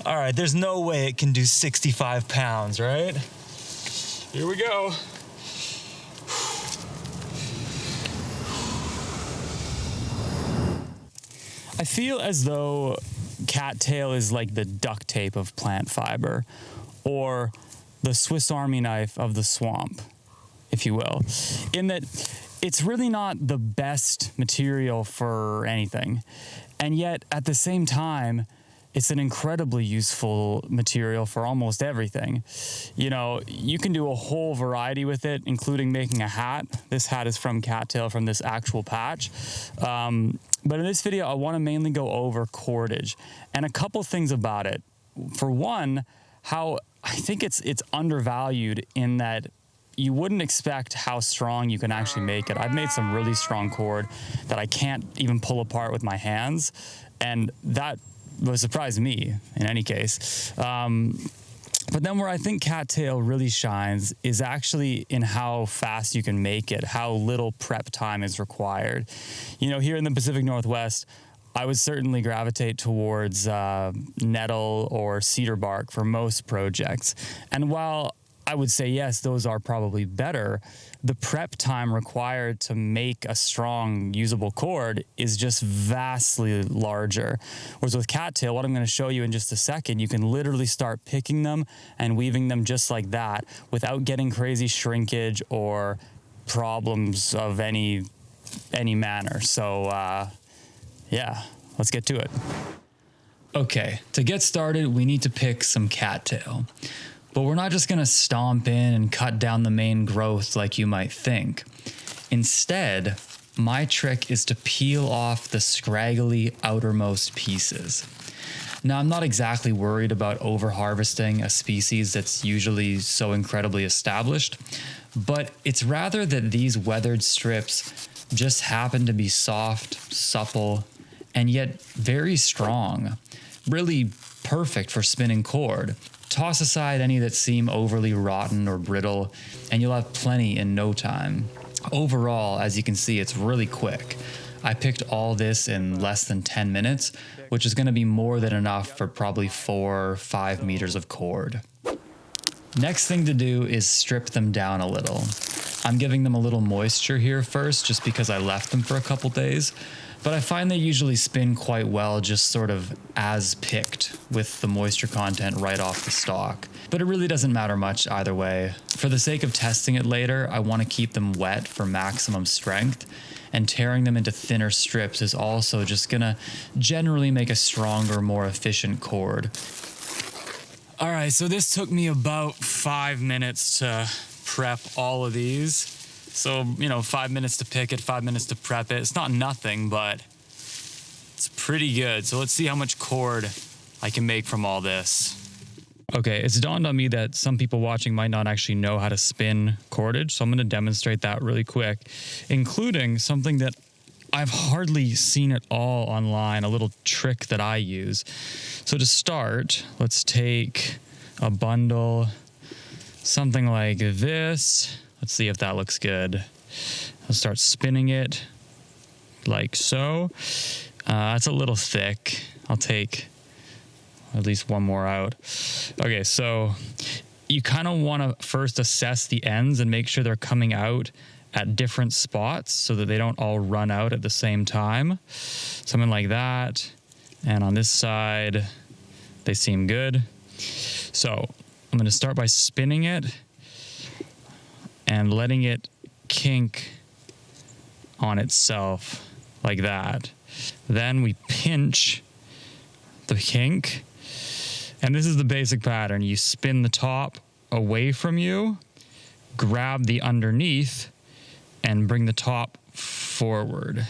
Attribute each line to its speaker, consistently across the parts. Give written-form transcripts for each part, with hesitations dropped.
Speaker 1: All right, there's no way it can do 65 pounds, right? Here we go. I feel as though cattail is like the duct tape of plant fiber, or the Swiss Army knife of the swamp, if you will, in that it's really not the best material for anything. And yet, at the same time, it's an incredibly useful material for almost everything. You know, you can do a whole variety with it, including making a hat. This hat is from Cattail, from this actual patch. But in this video, I want to mainly go over cordage and a couple things about it. For one, how I think it's undervalued in that you wouldn't expect how strong you can actually make it. I've made some really strong cord that I can't even pull apart with my hands, and that would surprise me in any case. But then where I think cattail really shines is actually in how fast you can make it, how little prep time is required. You know, here in the Pacific Northwest, I would certainly gravitate towards nettle or cedar bark for most projects. And while I would say, yes, those are probably better, the prep time required to make a strong, usable cord is just vastly larger. Whereas with cattail, what I'm going to show you in just a second, you can literally start picking them and weaving them just like that without getting crazy shrinkage or problems of any manner. So, yeah, let's get to it. Okay, to get started, we need to pick some cattail. But we're not just gonna stomp in and cut down the main growth like you might think. Instead, my trick is to peel off the scraggly outermost pieces. Now, I'm not exactly worried about over-harvesting a species that's usually so incredibly established, but it's rather that these weathered strips just happen to be soft, supple, and yet very strong. Really perfect for spinning cord. Toss aside any that seem overly rotten or brittle, and you'll have plenty in no time. Overall, as you can see, it's really quick. I picked all this in less than 10 minutes, which is going to be more than enough for probably 4 or 5 meters of cord. Next thing to do is strip them down a little. I'm giving them a little moisture here first, just because I left them for a couple days. But I find they usually spin quite well just sort of as picked with the moisture content right off the stalk. But it really doesn't matter much either way. For the sake of testing it later, I want to keep them wet for maximum strength, and tearing them into thinner strips is also just gonna generally make a stronger, more efficient cord. All right, so this took me about 5 minutes to prep all of these. So, you know, 5 minutes to pick it, 5 minutes to prep it. It's not nothing, but it's pretty good. So let's see how much cord I can make from all this. Okay, it's dawned on me that some people watching might not actually know how to spin cordage, so I'm going to demonstrate that really quick, including something that I've hardly seen at all online, a little trick that I use. So to start, let's take a bundle, something like this. Let's see if that looks good. I'll start spinning it like so. That's a little thick. I'll take at least one more out. Okay, so you kind of want to first assess the ends and make sure they're coming out at different spots so that they don't all run out at the same time. Something like that. And on this side, they seem good. So I'm going to start by spinning it and letting it kink on itself like that. Then we pinch the kink, and this is the basic pattern. You spin the top away from you, grab the underneath, and bring the top forward.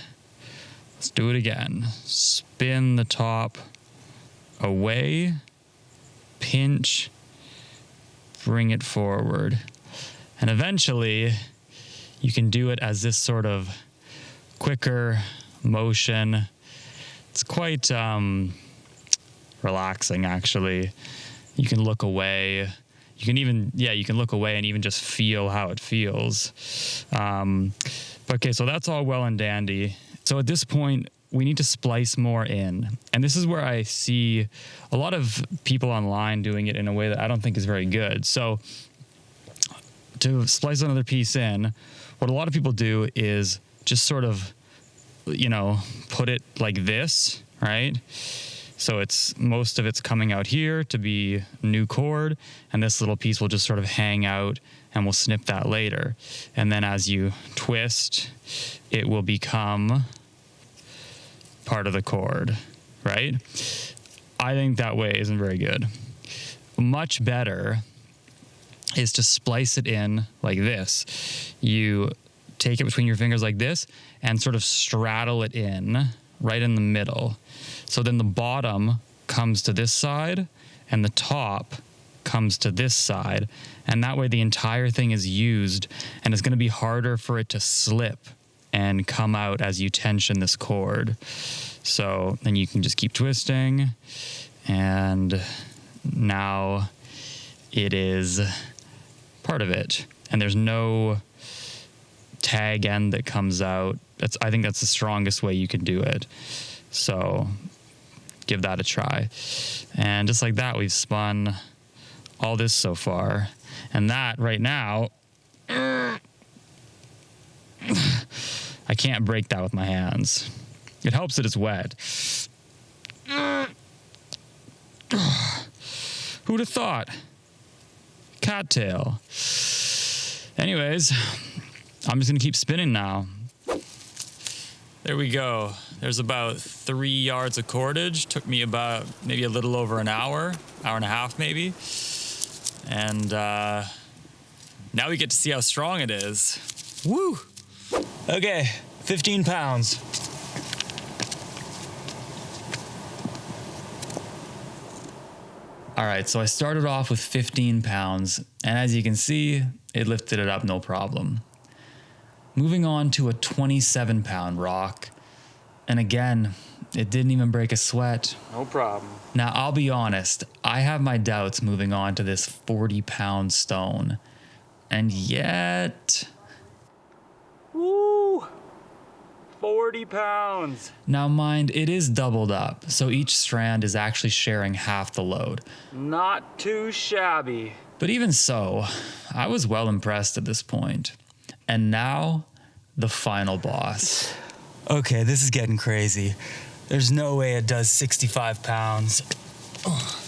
Speaker 1: Let's do it again. Spin the top away, pinch, bring it forward. And eventually, you can do it as this sort of quicker motion. It's quite relaxing, actually. You can look away. You can even, you can look away and even just feel how it feels. Okay, so that's all well and dandy. So at this point, we need to splice more in. And this is where I see a lot of people online doing it in a way that I don't think is very good. So to splice another piece in, what a lot of people do is just sort of, you know, put it like this, right? So it's most of it's coming out here to be new cord, and this little piece will just sort of hang out, and we'll snip that later. And then as you twist, it will become part of the cord, right? I think that way isn't very good. Much better is to splice it in like this. You take it between your fingers like this and sort of straddle it in right in the middle. So then the bottom comes to this side and the top comes to this side. And that way the entire thing is used, and it's going to be harder for it to slip and come out as you tension this cord. So then you can just keep twisting, and now it is part of it. And there's no tag end that comes out. I think that's the strongest way you can do it. So give that a try. And just like that, we've spun all this so far. And that right now, I can't break that with my hands. It helps that it's wet. Who'd have thought? Cattail. Anyways, I'm just gonna keep spinning now. There we go. There's about 3 yards of cordage. Took me about maybe a little over an hour and a half maybe. And now we get to see how strong it is. Woo! Okay, 15 pounds. All right, so I started off with 15 pounds, and as you can see, it lifted it up no problem. Moving on to a 27-pound rock, and again, it didn't even break a sweat.
Speaker 2: No problem.
Speaker 1: Now, I'll be honest, I have my doubts moving on to this 40-pound stone, and yet...
Speaker 2: Woo! 40 pounds.
Speaker 1: Now mind, it is doubled up, so each strand is actually sharing half the load.
Speaker 2: Not too shabby.
Speaker 1: But even so, I was well impressed at this point. And now, the final boss.
Speaker 3: Okay, this is getting crazy. There's no way it does 65 pounds. Oh.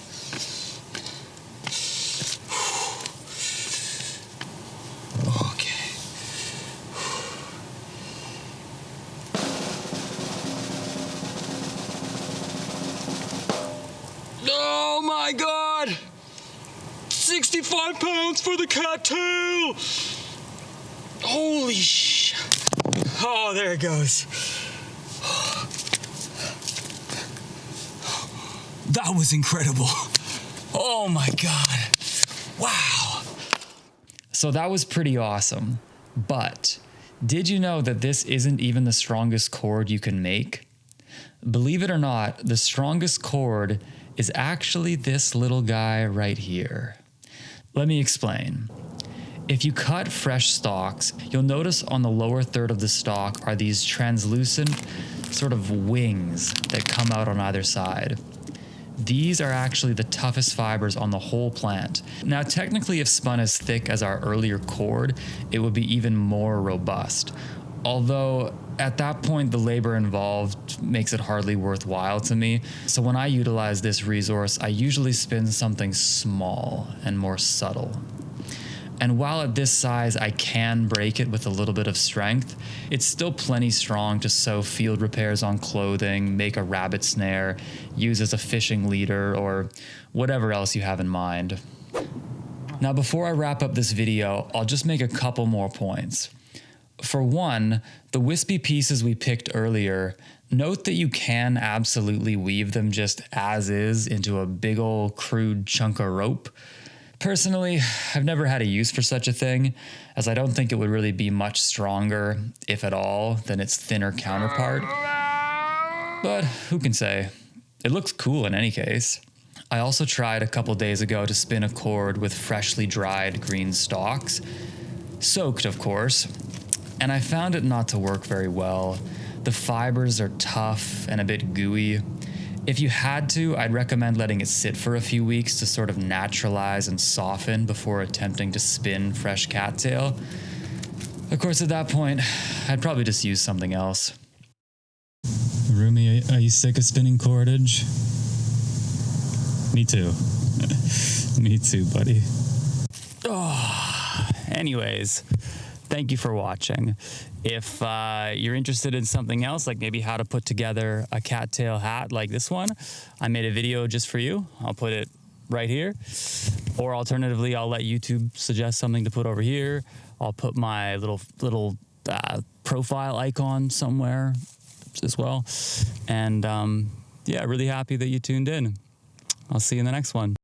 Speaker 3: Okay. Oh my God! 65 pounds for the cattail! Holy sh! Oh, there it goes. That was incredible. Oh my God. Wow.
Speaker 1: So that was pretty awesome. But did you know that this isn't even the strongest cord you can make? Believe it or not, the strongest cord is actually this little guy right here. Let me explain. If you cut fresh stalks, you'll notice on the lower third of the stalk are these translucent sort of wings that come out on either side. These are actually the toughest fibers on the whole plant. Now, technically, if spun as thick as our earlier cord, it would be even more robust. Although, at that point, the labor involved makes it hardly worthwhile to me. So when I utilize this resource, I usually spin something small and more subtle. And while at this size I can break it with a little bit of strength, it's still plenty strong to sew field repairs on clothing, make a rabbit snare, use as a fishing leader, or whatever else you have in mind. Now, before I wrap up this video, I'll just make a couple more points. For one, the wispy pieces we picked earlier, note that you can absolutely weave them just as is into a big ol' crude chunk of rope. Personally, I've never had a use for such a thing, as I don't think it would really be much stronger, if at all, than its thinner counterpart. But who can say? It looks cool in any case. I also tried a couple days ago to spin a cord with freshly dried green stalks, soaked of course, and I found it not to work very well. The fibers are tough and a bit gooey. If you had to, I'd recommend letting it sit for a few weeks to sort of naturalize and soften before attempting to spin fresh cattail. Of course, at that point, I'd probably just use something else.
Speaker 4: Rumi, are you sick of spinning cordage? Me too. Me too, buddy.
Speaker 1: Anyways, thank you for watching. If you're interested in something else, like maybe how to put together a cattail hat like this one, I made a video just for you. I'll put it right here. Or alternatively, I'll let YouTube suggest something to put over here. I'll put my little profile icon somewhere as well. And yeah, really happy that you tuned in. I'll see you in the next one.